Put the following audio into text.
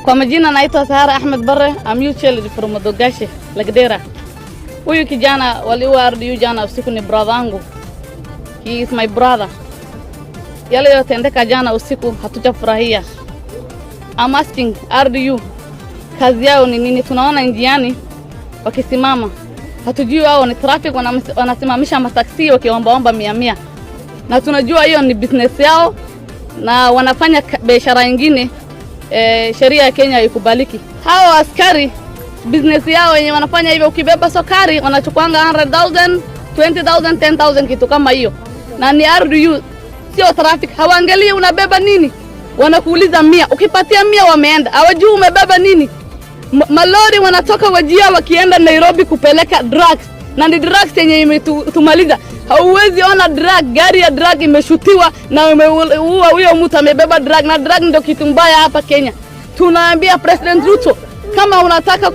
Kwa majina naitwa Sahara Ahmed Barre, I'm youth child from Modogashe, Lagdera. Huyu kijana waliua RDU jana usiku ni brother wangu. He is my brother. Yale yotendeka jana usiku hatujafurahia. I'm asking RDU, kazi yao ni nini? Tunaona njiani wakisimama. Hatujui wao ni traffic, wanasimamisha mataksi wakiomba 100. Na tunajua hiyo ni business yao na wanafanya biashara nyingine. Sheria ya Kenya haikubaliki. Hao askari business yao wenye wanafanya hivyo, ukibeba sukari wanachukuanga 100,000, 20,000, 10,000 kitu kama hiyo. Na ni RDU, sio traffic. Hawaangalii unabeba nini. Wanakuuliza 100. Ukipatia 100 wameenda. Hawajui umebeba nini. Malori wanatoka Wajia wakienda Nairobi kupeleka drugs. Na ni drugs yenye imetumaliza. Hauwezi ona gari ya drug imeshutiwa na umeua huyo mtu amebeba drug, na drug ndio kitu mbaya hapa Kenya. Tunaambia President Ruto, kama unataka